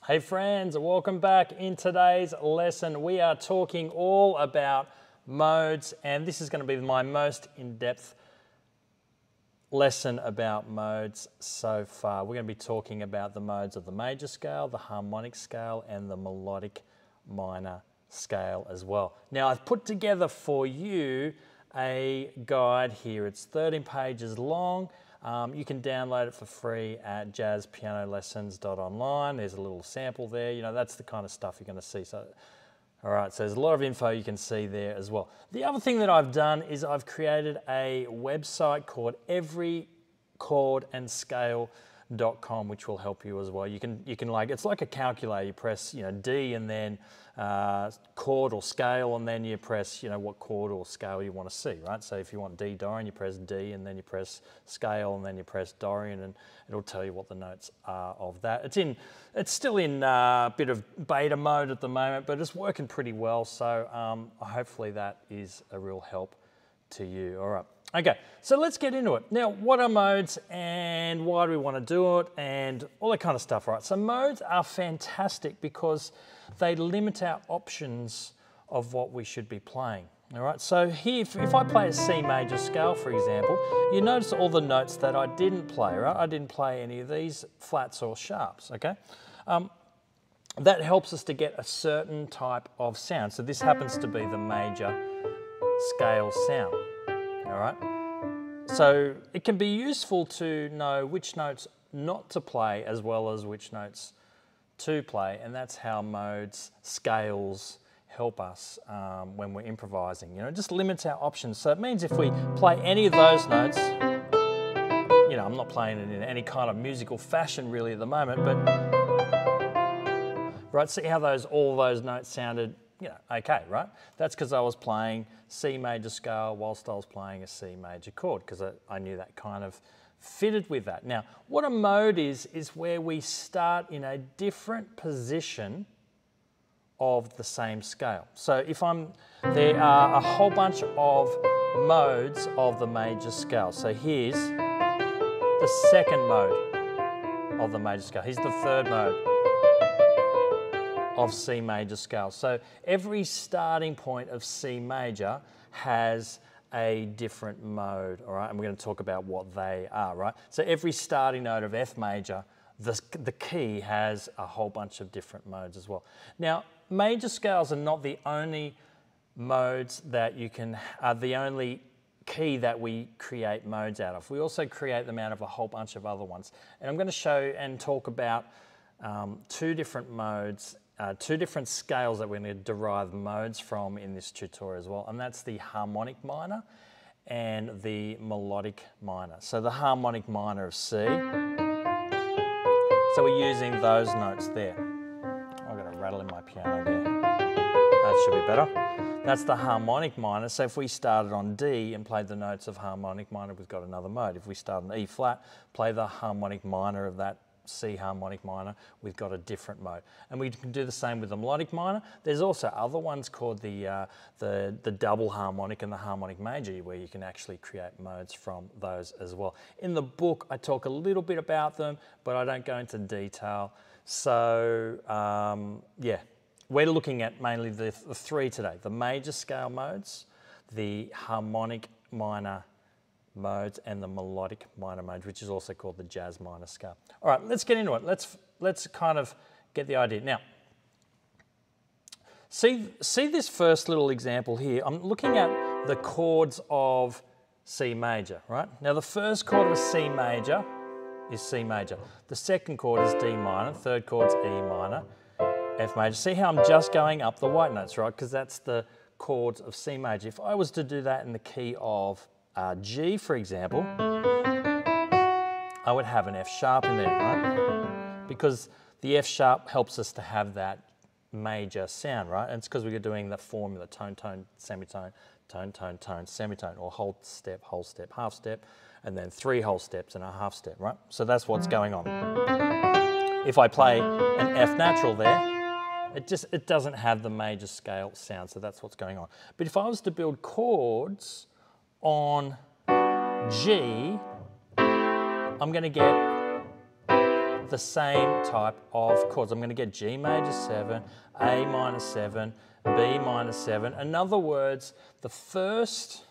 Hey friends, welcome back. In today's lesson, we are talking all about modes, and this is going to be my most in-depth lesson about modes so far. We're going to be talking about the modes of the major scale, the harmonic scale, and the melodic minor scale as well. Now, I've put together for you a guide here. It's 13 pages long. You can download it for free at jazzpianolessons.online. There's a little sample there. You know, that's the kind of stuff you're going to see. So, all right, so there's a lot of info you can see there as well. The other thing that I've done is I've created a website called everychordandscale.com, which will help you as well. You can like, it's like a calculator. You press, D and then chord or scale, and then you press, what chord or scale you want to see, right? So if you want D Dorian, you press D, and then you press scale, and then you press Dorian, and it'll tell you what the notes are of that. It's still in a bit of beta mode at the moment, but it's working pretty well. So hopefully that is a real help to you. All right. Okay, so let's get into it. Now, what are modes and why do we want to do it and all that kind of stuff, right? So modes are fantastic because they limit our options of what we should be playing, all right? So here, if I play a C major scale, for example, you notice all the notes that I didn't play, right? I didn't play any of these flats or sharps, okay? That helps us to get a certain type of sound. So this happens to be the major scale sound. All right, so it can be useful to know which notes not to play as well as which notes to play, and that's how modes, scales help us when we're improvising. It just limits our options. So it means if we play any of those notes, I'm not playing it in any kind of musical fashion really at the moment, but right, see how all those notes sounded okay, right? That's because I was playing C major scale whilst I was playing a C major chord, because I knew that kind of fitted with that. Now, what a mode is where we start in a different position of the same scale. So there are a whole bunch of modes of the major scale. So here's the second mode of the major scale. Here's the third mode of C major scale. So every starting point of C major has a different mode, all right? And we're going to talk about what they are, right? So every starting note of F major, the key has a whole bunch of different modes as well. Now, major scales are not the only modes that the only key that we create modes out of. We also create them out of a whole bunch of other ones. And I'm going to show and talk about two different modes, two different scales that we're going to derive modes from in this tutorial as well, and that's the harmonic minor and the melodic minor. So the harmonic minor of C, so we're using those notes there. I've got a rattle in my piano there. That should be better. That's the harmonic minor. So if we started on D and played the notes of harmonic minor, we've got another mode. If we start on E flat, play the harmonic minor of that C harmonic minor, we've got a different mode. And we can do the same with the melodic minor. There's also other ones called the double harmonic and the harmonic major, where you can actually create modes from those as well. In the book, I talk a little bit about them, but I don't go into detail. So yeah, we're looking at mainly the three today: the major scale modes, the harmonic minor modes, and the melodic minor mode, which is also called the jazz minor scale. All right, let's get into it. Let's kind of get the idea. Now, see this first little example here. I'm looking at the chords of C major, right? Now, the first chord of a C major is C major. The second chord is D minor. Third chord's E minor, F major. See how I'm just going up the white notes, right? Because that's the chords of C major. If I was to do that in the key of G, for example, I would have an F sharp in there, right? Because the F sharp helps us to have that major sound, right? And it's because we're doing the formula: tone, tone, semitone, tone, tone, tone, semitone, or whole step, half step, and then three whole steps and a half step, right? So that's what's going on. If I play an F natural there, it doesn't have the major scale sound, so that's what's going on. But if I was to build chords on G, I'm going to get the same type of chords. I'm going to get G major 7, A minor 7, B minor 7. In other words, the first,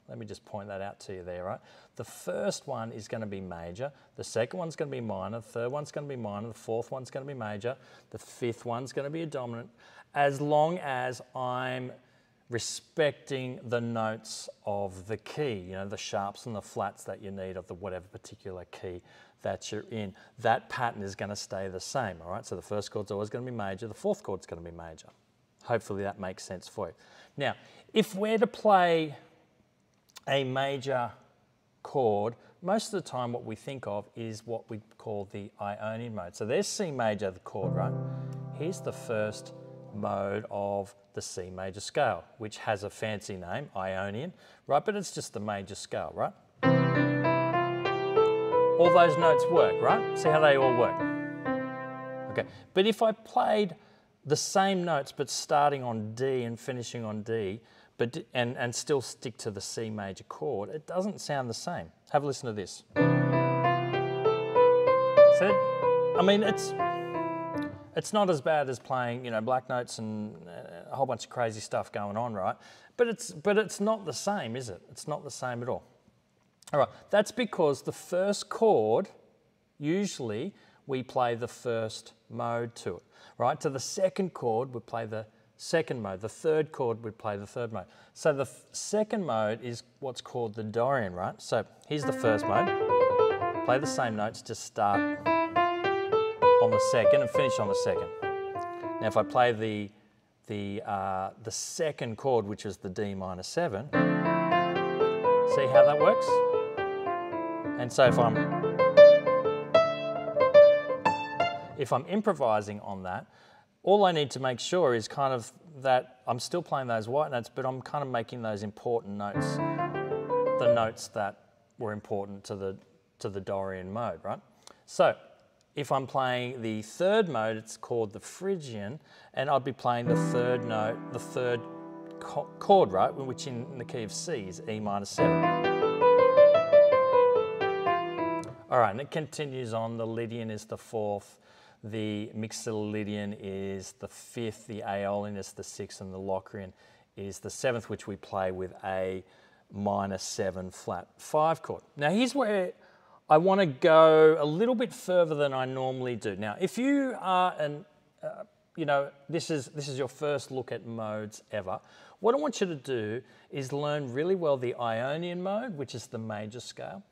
let me just point that out to you there, right? The first one is going to be major, the second one's going to be minor, the third one's going to be minor, the fourth one's going to be major, the fifth one's going to be a dominant, as long as I'm respecting the notes of the key, you know, the sharps and the flats that you need of the whatever particular key that you're in. That pattern is going to stay the same, all right? So the first chord's always going to be major, the fourth chord's going to be major. Hopefully that makes sense for you. Now, if we're to play a major chord, most of the time what we think of is what we call the Ionian mode. So there's C major, the chord, right? Here's the first mode of the C major scale, which has a fancy name, Ionian, right? But it's just the major scale, right? All those notes work, right? See how they all work? Okay, but if I played the same notes but starting on D and finishing on D, and still stick to the C major chord, it doesn't sound the same. Have a listen to this. So, I mean, it's not as bad as playing, you know, black notes and a whole bunch of crazy stuff going on, right? But it's not the same, is it? It's not the same at all. All right, that's because the first chord, usually we play the first mode to it, right? To the second chord, we play the second mode. The third chord, we play the third mode. So the second mode is what's called the Dorian, right? So here's the first mode. Play the same notes, just start on the second and finish on the second. Now if I play the second chord, which is the D minor 7, see how that works? And so if I'm improvising on that, all I need to make sure is kind of that I'm still playing those white notes, but I'm kind of making those important notes, the notes that were important to the Dorian mode, right? So if I'm playing the third mode, it's called the Phrygian, and I'd be playing the third note, the third chord, right, which in the key of C is E minor 7. All right, and it continues on. The Lydian is the fourth. The Mixolydian is the fifth, the Aeolian is the sixth, and the Locrian is the seventh, which we play with a minor 7 flat 5 chord. Now here's where I want to go a little bit further than I normally do. Now, if you are you know, this is your first look at modes ever, what I want you to do is learn really well the Ionian mode, which is the major scale,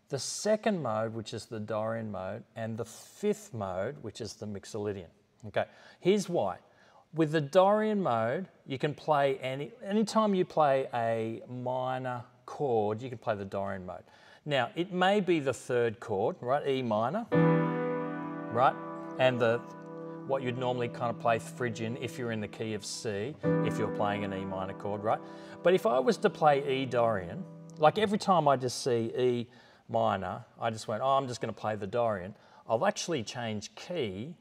the second mode, which is the Dorian mode, and the fifth mode, which is the Mixolydian. Okay, here's why. With the Dorian mode, you can play anytime you play a minor chord, you can play the Dorian mode. Now, it may be the third chord, right, E minor, right, and what you'd normally kind of play Phrygian if you're in the key of C, if you're playing an E minor chord, right? But if I was to play E Dorian, like every time I just see E minor, I just went, oh, I'm just going to play the Dorian. I'll actually change key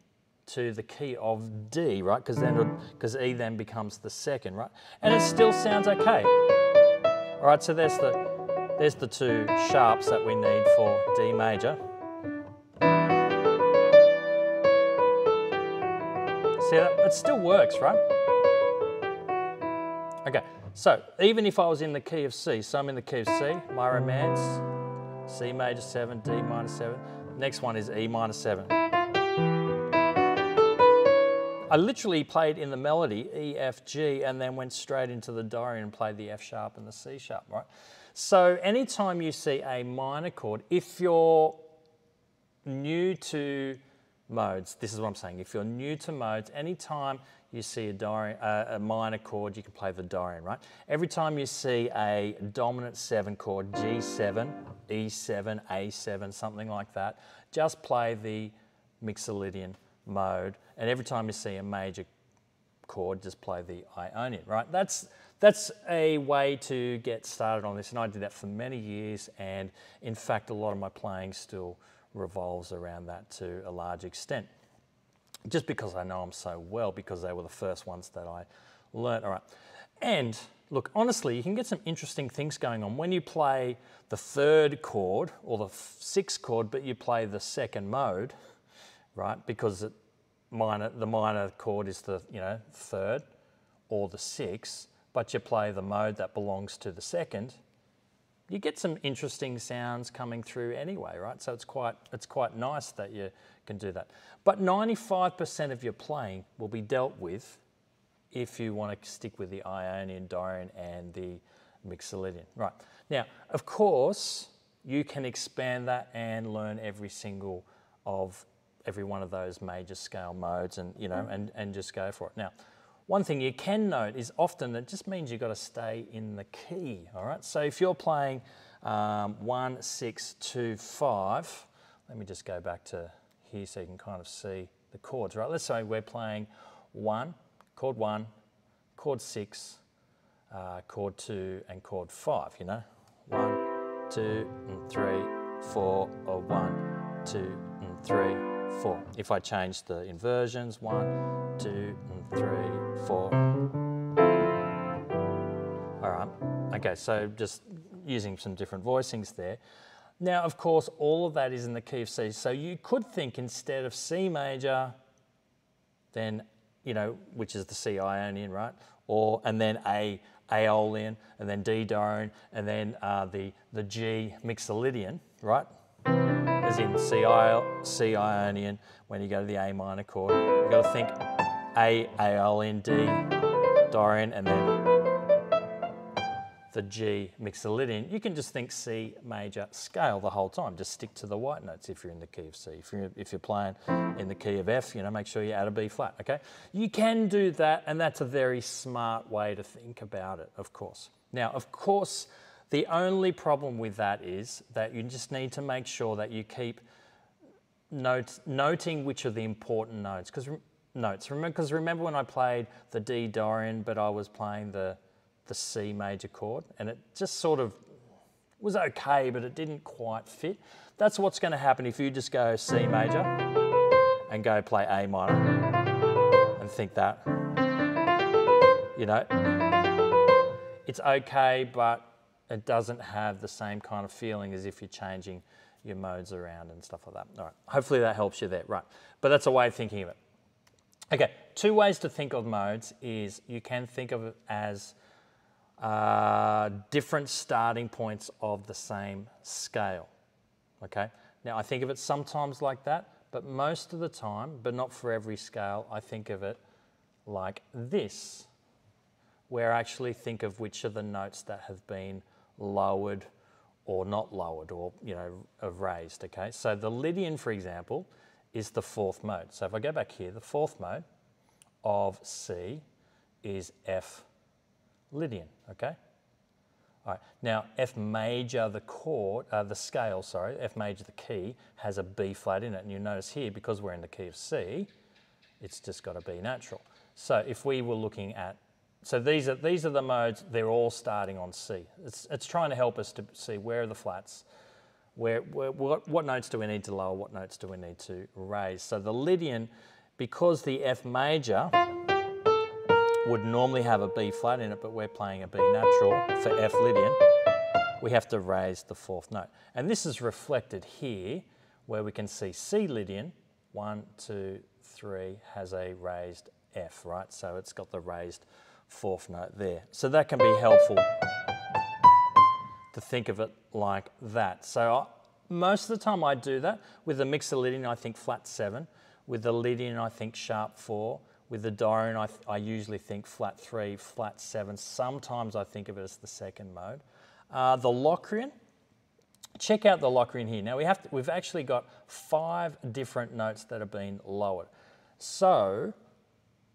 to the key of D, right? Because E then becomes the second, right? And it still sounds okay. All right, so there's the two sharps that we need for D major. See that? It still works, right? Okay, so even if I was in the key of C, so I'm in the key of C, my romance, C major 7, D minor 7. Next one is E minor 7. I literally played in the melody E, F, G, and then went straight into the Dorian and played the F sharp and the C sharp, right? So anytime you see a minor chord, if you're new to modes, this is what I'm saying, if you're new to modes, anytime you see a minor chord, you can play the Dorian, right? Every time you see a dominant 7 chord, G7, E7, A7, something like that, just play the Mixolydian mode. And every time you see a major chord, just play the Ionian, right? That's a way to get started on this, and I did that for many years, and in fact, a lot of my playing still revolves around that to a large extent. Just because I know them so well, because they were the first ones that I learnt. All right. And look, honestly, you can get some interesting things going on. When you play the third chord or the sixth chord, but you play the second mode, right? Because the minor chord is the, third or the sixth, but you play the mode that belongs to the second, you get some interesting sounds coming through anyway, right? So it's quite nice that you can do that. But 95% of your playing will be dealt with if you want to stick with the Ionian, Dorian, and the Mixolydian. Right. Now, of course, you can expand that and learn every one of those major scale modes, and and just go for it. Now, one thing you can note is often it just means you've got to stay in the key. All right. So if you're playing 1, 6, 2, 5, let me just go back to here so you can kind of see the chords. Right. Let's say we're playing 1, chord 6, chord 2, and chord 5. 1, 2, and 3, 4, or 1, 2, and 3, 4. If I change the inversions, 1, 2, and 3, 4. All right. Okay, so just using some different voicings there. Now, of course, all of that is in the key of C. So you could think instead of C major, then, which is the C Ionian, right? And then A Aeolian, and then D Dorian, and then the G Mixolydian, right? As in C Ionian, when you go to the A minor chord. You've got to think A Aeolian, D Dorian, and then the G Mixolydian. You can just think C major scale the whole time. Just stick to the white notes if you're in the key of C. If you're playing in the key of F, make sure you add a B flat, okay? You can do that, and that's a very smart way to think about it, of course. Now, of course, the only problem with that is that you just need to make sure that you keep noting which are the important notes. Because remember when I played the D Dorian, but I was playing the C major chord, and it just sort of was okay, but it didn't quite fit. That's what's going to happen if you just go C major and go play A minor and think that, it's okay, but it doesn't have the same kind of feeling as if you're changing your modes around and stuff like that. All right, hopefully that helps you there, right? But that's a way of thinking of it. Okay, two ways to think of modes is you can think of it as different starting points of the same scale, okay? Now, I think of it sometimes like that, but most of the time, but not for every scale, I think of it like this, where I actually think of which are the notes that have been lowered or not lowered, or, have raised, okay? So the Lydian, for example, is the fourth mode. So if I go back here, the fourth mode of C is F Lydian, okay? All right, now F major, the chord, the scale, sorry, F major, the key, has a B flat in it. And you notice here, because we're in the key of C, it's just got a B natural. So if we were looking at, so these are the modes, they're all starting on C. It's trying to help us to see where are the flats, what notes do we need to lower, what notes do we need to raise. So the Lydian, because the F major would normally have a B flat in it, but we're playing a B natural for F Lydian, we have to raise the fourth note. And this is reflected here, where we can see C Lydian, 1, 2, 3, has a raised F, right? So it's got the raised fourth note there. So that can be helpful to think of it like that. So most of the time I do that. With the Mixolydian, I think flat 7. With the Lydian, I think sharp 4. With the Dorian, I usually think flat 3, flat 7. Sometimes I think of it as the second mode. The Locrian, check out the Locrian here. Now we've actually got 5 different notes that have been lowered. So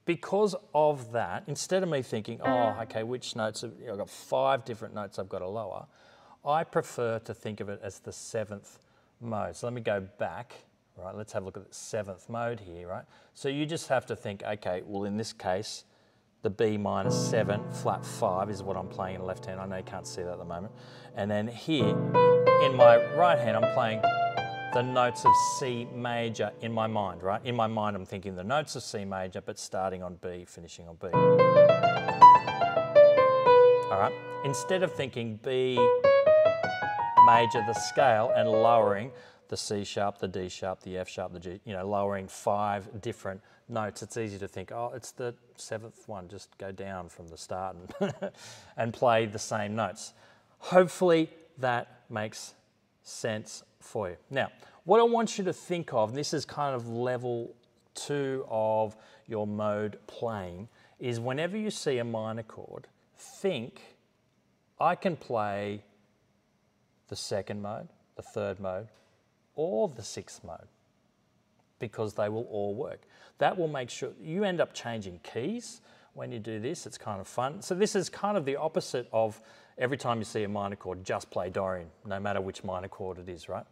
because of that, instead of me thinking, oh, okay, which notes, I've got 5 different notes I've got to lower, I prefer to think of it as the 7th mode. So let me go back. Right, let's have a look at the 7th mode here, right? So you just have to think, okay, well, in this case, the B minor 7, flat 5 is what I'm playing in the left hand. I know you can't see that at the moment. And then here, in my right hand, I'm playing the notes of C major in my mind, right? In my mind, I'm thinking the notes of C major, but starting on B, finishing on B. All right, instead of thinking B major, the scale, and lowering the C sharp, the D sharp, the F sharp, the G, you know, lowering 5 different notes, it's easy to think, oh, it's the 7th one, just go down from the start and, and play the same notes. Hopefully that makes sense for you. Now, what I want you to think of, and this is kind of level 2 of your mode playing, is whenever you see a minor chord, think, I can play the 2nd mode, the 3rd mode, or the 6th mode, because they will all work. That will make sure you end up changing keys when you do this. It's kind of fun. So this is kind of the opposite of every time you see a minor chord, just play Dorian, no matter which minor chord it is, right?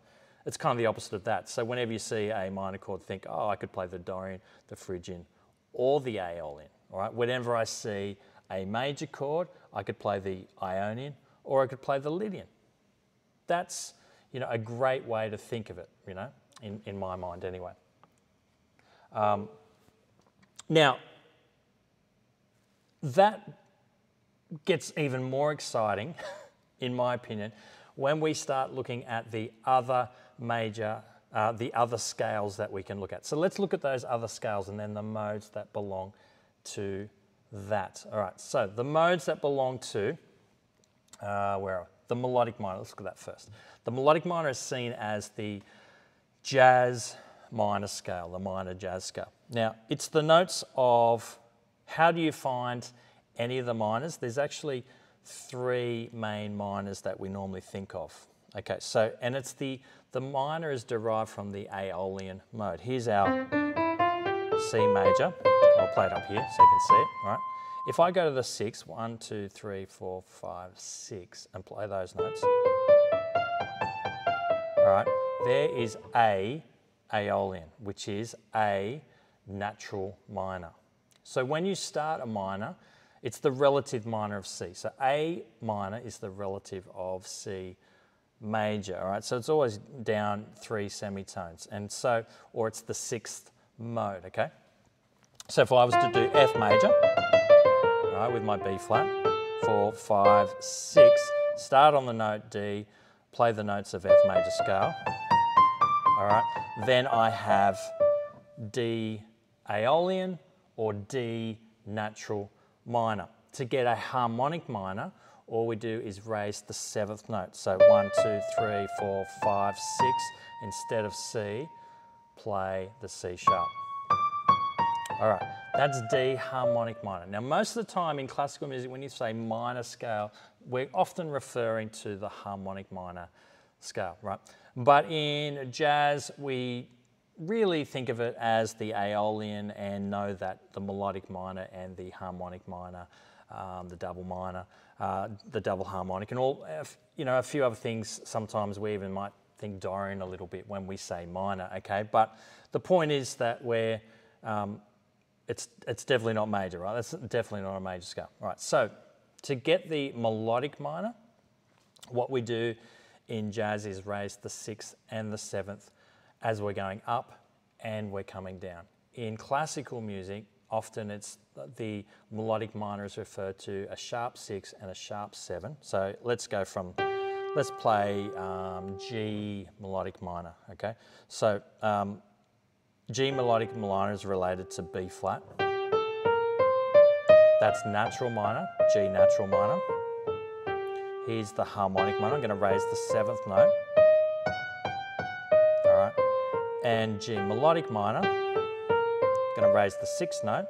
It's kind of the opposite of that. So whenever you see a minor chord, think, oh, I could play the Dorian, the Phrygian, or the Aeolian, all right? Whenever I see a major chord, I could play the Ionian, or I could play the Lydian. That's, you know, a great way to think of it, you know, in my mind anyway. Now, that gets even more exciting, in my opinion, when we start looking at the other major, the other scales that we can look at. So let's look at those other scales and then the modes that belong to that. All right, so the modes that belong to, where are we? The melodic minor, let's look at that first. The melodic minor is seen as the jazz minor scale, the minor jazz scale. Now, it's the notes of, how do you find any of the minors? There's actually 3 main minors that we normally think of. Okay, so, and it's the minor is derived from the Aeolian mode. Here's our C major. I'll play it up here so you can see it, all right? If I go to the 6, 1, 2, 3, 4, 5, 6, and play those notes, all right, there is A Aeolian, which is A natural minor. So when you start a minor, it's the relative minor of C. So A minor is the relative of C major, all right? So it's always down 3 semitones, and so, or it's the 6th mode, okay? So if I was to do F major, all right, with my B flat, 4, 5, 6, start on the note D, play the notes of F major scale, all right? Then I have D Aeolian or D natural minor. To get a harmonic minor, all we do is raise the 7th note. So 1, 2, 3, 4, 5, 6. Instead of C, play the C sharp. All right, that's D harmonic minor. Now, most of the time in classical music, when you say minor scale, we're often referring to the harmonic minor scale, right? But in jazz, we really think of it as the Aeolian and know that the melodic minor and the harmonic minor, the double minor, the double harmonic, and all, you know, a few other things. Sometimes we even might think Dorian a little bit when we say minor, okay? But the point is that we're, it's definitely not major, right? That's definitely not a major scale. All right, so to get the melodic minor, what we do in jazz is raise the 6th and the 7th as we're going up and we're coming down. In classical music, often it's the melodic minor is referred to a sharp 6 and a sharp 7. So let's go from, let's play G melodic minor, okay? So G melodic minor is related to B flat. That's natural minor, G natural minor. Here's the harmonic minor. I'm going to raise the 7th note. All right. And G melodic minor, going to raise the 6th note,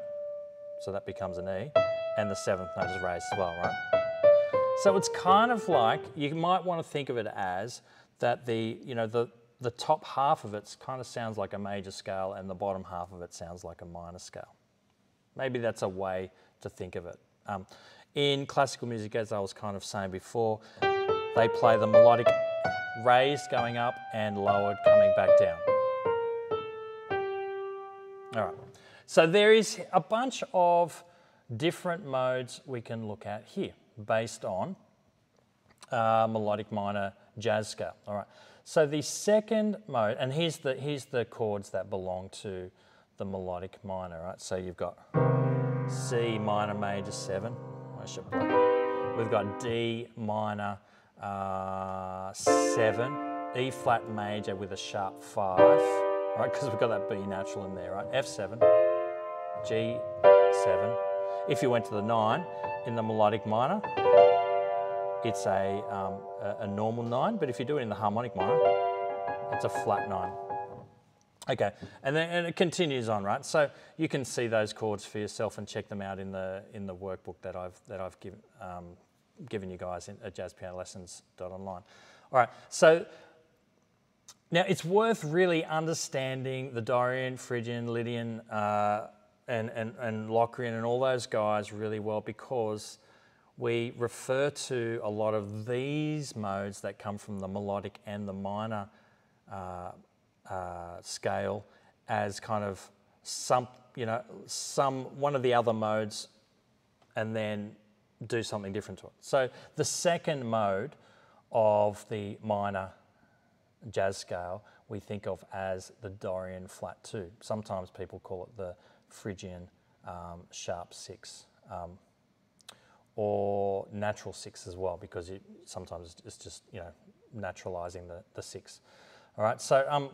so that becomes an E, and the 7th note is raised as well, right? So it's kind of like, you might want to think of it as that the top half of it kind of sounds like a major scale and the bottom half of it sounds like a minor scale. Maybe that's a way to think of it. In classical music, as I was kind of saying before, they play the melodic raised going up and lowered coming back down. All right, so there is a bunch of different modes we can look at here based on melodic minor jazz scale. All right, so the second mode, and here's the chords that belong to the melodic minor. Right, so you've got C minor major 7. I should play. We've got D minor 7. E flat major with a sharp 5, right? Because we've got that B natural in there, right? F7, G7. If you went to the 9 in the melodic minor, it's a normal 9, but if you do it in the harmonic minor, it's a flat 9. Okay, and it continues on, right? So you can see those chords for yourself and check them out in the workbook that I've given you guys at jazzpianolessons.online. All right, so now it's worth really understanding the Dorian, Phrygian, Lydian, and Locrian and all those guys really well, because we refer to a lot of these modes that come from the melodic and the minor scale as kind of one of the other modes, and then do something different to it. So the second mode of the minor jazz scale we think of as the Dorian flat 2. Sometimes people call it the Phrygian sharp 6, or natural 6 as well, because sometimes it's just naturalizing the 6. All right, so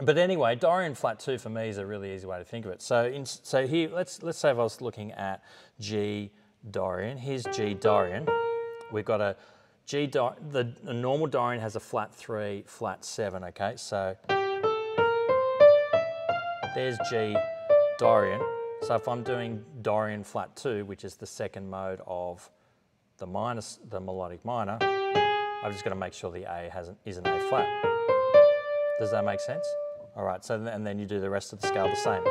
but anyway, Dorian flat 2 for me is a really easy way to think of it. So here, let's say if I was looking at G Dorian. Here's G Dorian. We've got a the normal Dorian has a flat 3, flat 7. Okay, so there's G Dorian. So if I'm doing Dorian flat 2, which is the second mode of the melodic minor, I've just got to make sure the A is an A flat. Does that make sense? All right, so and then you do the rest of the scale the same.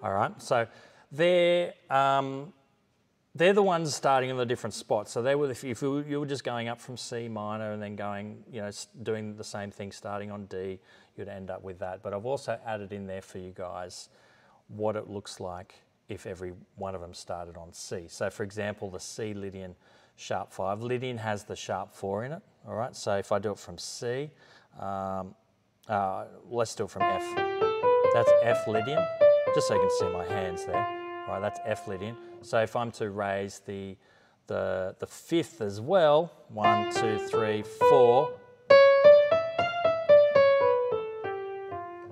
All right, so they're the ones starting in the different spots. So they were, if you were just going up from C minor and then going, doing the same thing starting on D, you'd end up with that. But I've also added in there for you guys what it looks like if every one of them started on C. So for example, the C Lydian sharp 5. Lydian has the sharp 4 in it, all right? So if I do it from C, let's do it from F. That's F Lydian, just so you can see my hands there. All right, that's F Lydian. So if I'm to raise the 5th as well, 1, 2, 3, 4,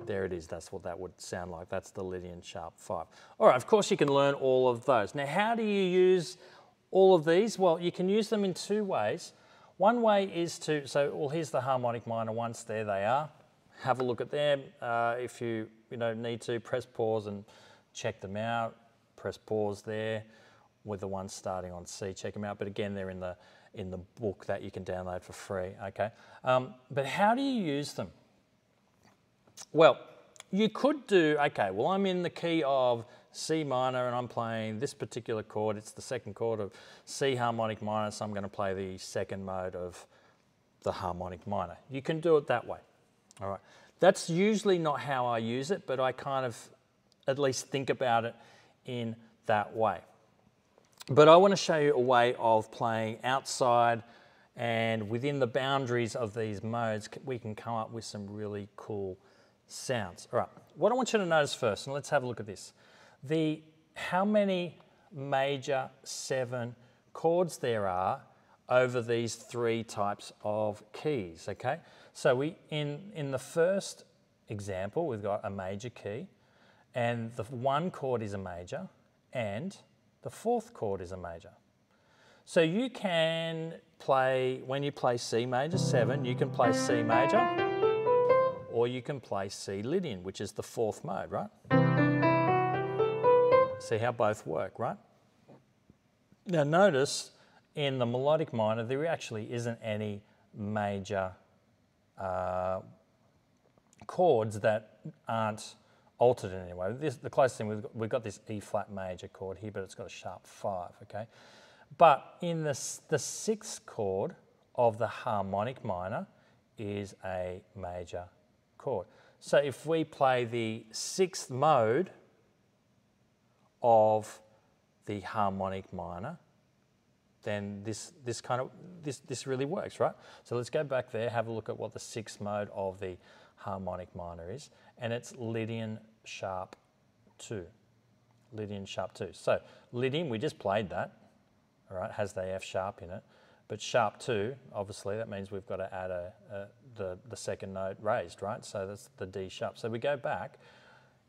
there it is. That's what that would sound like. That's the Lydian sharp 5. All right, of course you can learn all of those. Now, how do you use all of these? Well, you can use them in two ways. One way is here's the harmonic minor ones. There they are. Have a look at them. If you need to, press pause and check them out. Press pause there with the ones starting on C. Check them out. But again, they're in the book that you can download for free. Okay. But how do you use them? Well, you could do, okay, well, I'm in the key of C minor and I'm playing this particular chord. It's the second chord of C harmonic minor, so I'm going to play the second mode of the harmonic minor. You can do it that way. All right. That's usually not how I use it, but I kind of at least think about it in that way. But I want to show you a way of playing outside, and within the boundaries of these modes, we can come up with some really cool sounds. All right, what I want you to notice first, and let's have a look at this, how many major 7 chords there are over these 3 types of keys, okay? So in the first example, we've got a major key, and the 1 chord is a major, and the 4th chord is a major. So you can play, when you play C major 7, you can play C major, or you can play C Lydian, which is the 4th mode, right? See how both work, right? Now notice in the melodic minor, there actually isn't any major chords that aren't altered in any way. The closest thing, we've got this E flat major chord here, but it's got a sharp 5, okay? But in the 6th chord of the harmonic minor is a major chord. So if we play the 6th mode of the harmonic minor, then this really works, right? So let's go back there, have a look at what the 6th mode of the harmonic minor is, and it's Lydian sharp 2. Lydian sharp 2. So Lydian, we just played that, all right, has the F sharp in it. But sharp 2, obviously, that means we've got to add the second note raised, right? So that's the D sharp. So we go back.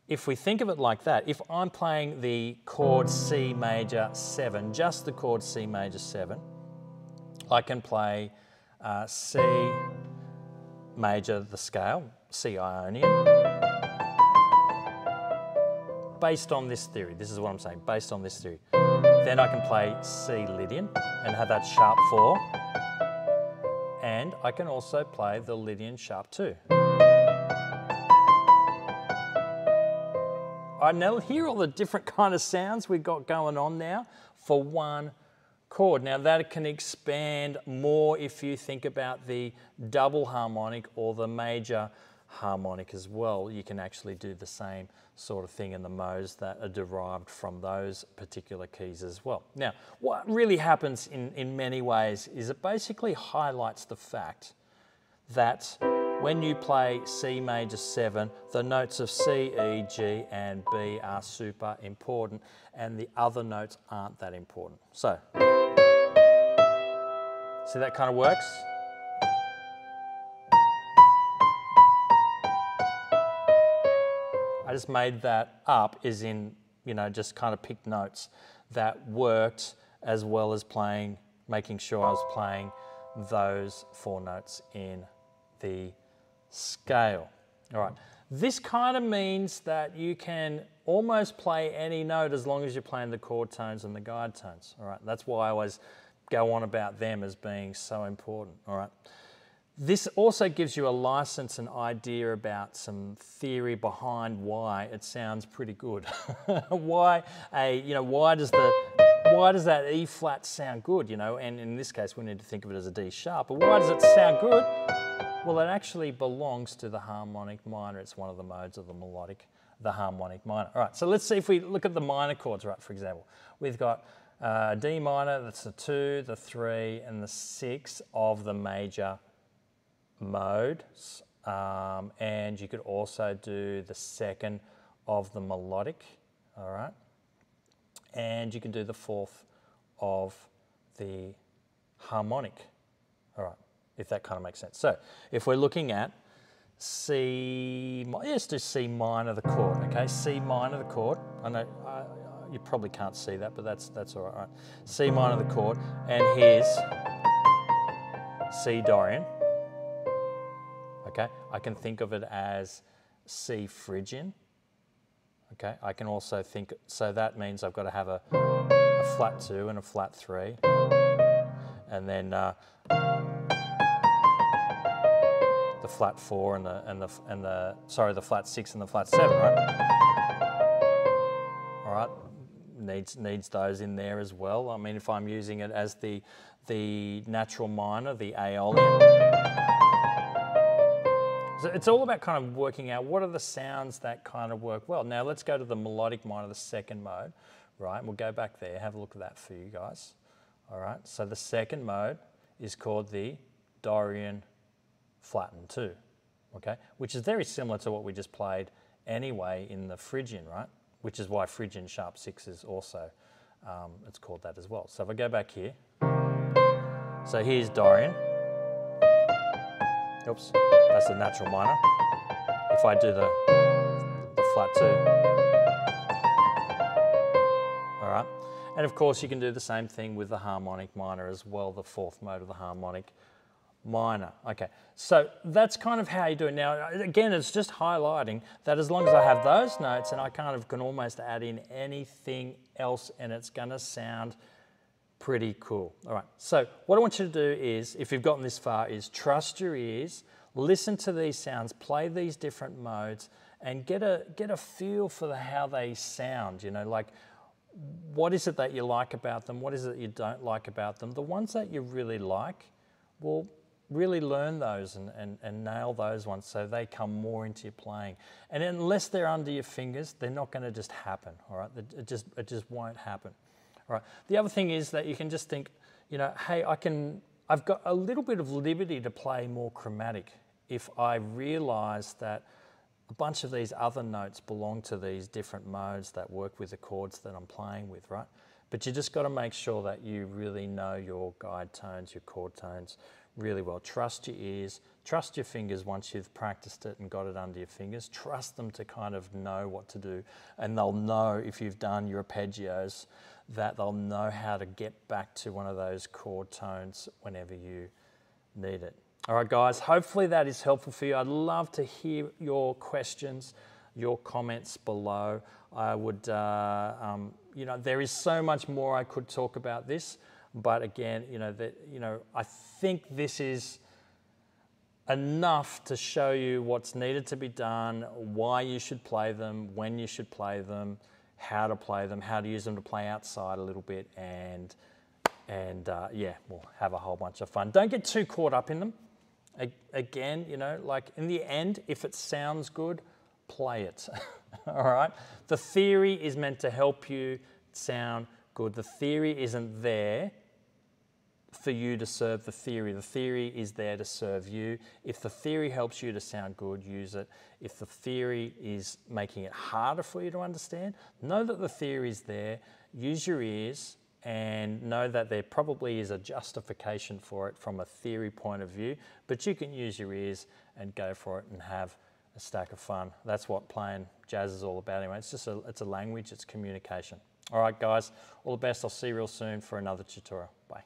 If we think of it like that, if I'm playing the chord C major 7, just the chord C major 7, I can play C major, the scale, C Ionian, based on this theory. This is what I'm saying, based on this theory. Then I can play C Lydian and have that sharp 4. And I can also play the Lydian sharp 2. All right, now hear all the different kind of sounds we've got going on now for one chord. Now that can expand more if you think about the double harmonic or the major harmonic as well. You can actually do the same sort of thing in the modes that are derived from those particular keys as well. Now, what really happens in many ways is it basically highlights the fact that when you play C major 7, the notes of C, E, G, and B are super important, and the other notes aren't that important. So, see that kind of works? I just made that up as in, just kind of picked notes that worked as well as playing, making sure I was playing those 4 notes in the scale. All right, this kind of means that you can almost play any note as long as you're playing the chord tones and the guide tones. All right, that's why I always go on about them as being so important. All right. This also gives you a license and idea about some theory behind why it sounds pretty good. why does that E flat sound good, and in this case we need to think of it as a D sharp, but why does it sound good? Well, it actually belongs to the harmonic minor. It's one of the modes of the harmonic minor. All right, so let's see if we look at the minor chords, right, for example. We've got D minor, that's the 2, the 3, and the 6 of the major modes, and you could also do the 2nd of the melodic, all right, and you can do the 4th of the harmonic, all right, if that kind of makes sense. So if we're looking at let's do C minor the chord, okay, C minor the chord. I know you probably can't see that, but that's all right, all right. C minor the chord, and here's C Dorian. Okay, I can think of it as C Phrygian. Okay, I can also think, so that means I've got to have a flat 2 and a flat 3, and then the flat 4 and the flat 6 and the flat 7, right? All right, needs those in there as well. I mean, if I'm using it as the natural minor, the Aeolian. So it's all about kind of working out what are the sounds that kind of work well. Now let's go to the melodic minor, the 2nd mode, right? And we'll go back there, have a look at that for you guys. All right, so the 2nd mode is called the Dorian flattened 2, okay? Which is very similar to what we just played anyway in the Phrygian, right? Which is why Phrygian sharp 6 is also, it's called that as well. So if I go back here, so here's Dorian. Oops, that's the natural minor. If I do the flat 2, all right? And of course you can do the same thing with the harmonic minor as well, the 4th mode of the harmonic minor. Okay, so that's kind of how you do it. Now, again, it's just highlighting that as long as I have those notes, and I kind of can almost add in anything else and it's gonna sound pretty cool. All right, so what I want you to do is, if you've gotten this far, is trust your ears, listen to these sounds, play these different modes, and get a feel for how they sound, like what is it that you like about them, what is it you don't like about them. The ones that you really like, well, really learn those and nail those ones so they come more into your playing. And unless they're under your fingers, they're not going to just happen, all right? It just won't happen. All right. The other thing is that you can just think, hey, I've got a little bit of liberty to play more chromatic if I realise that a bunch of these other notes belong to these different modes that work with the chords that I'm playing with, right? But you just got to make sure that you really know your guide tones, your chord tones really well. Trust your ears, trust your fingers once you've practiced it and got it under your fingers. Trust them to kind of know what to do. And they'll know, if you've done your arpeggios, that they'll know how to get back to one of those chord tones whenever you need it. All right, guys, hopefully that is helpful for you. I'd love to hear your questions, your comments below. I would, you know, there is so much more I could talk about this, but again, I think this is enough to show you what's needed to be done, why you should play them, when you should play them, how to use them to play outside a little bit, and yeah, we'll have a whole bunch of fun. Don't get too caught up in them. Again, like in the end, if it sounds good, play it. All right? The theory is meant to help you sound good. The theory isn't there for you to serve the theory. The theory is there to serve you. If the theory helps you to sound good, use it. If the theory is making it harder for you to understand, know that the theory is there. Use your ears and know that there probably is a justification for it from a theory point of view, but you can use your ears and go for it and have a stack of fun. That's what playing jazz is all about anyway. It's a language, it's communication. All right, guys, all the best. I'll see you real soon for another tutorial. Bye.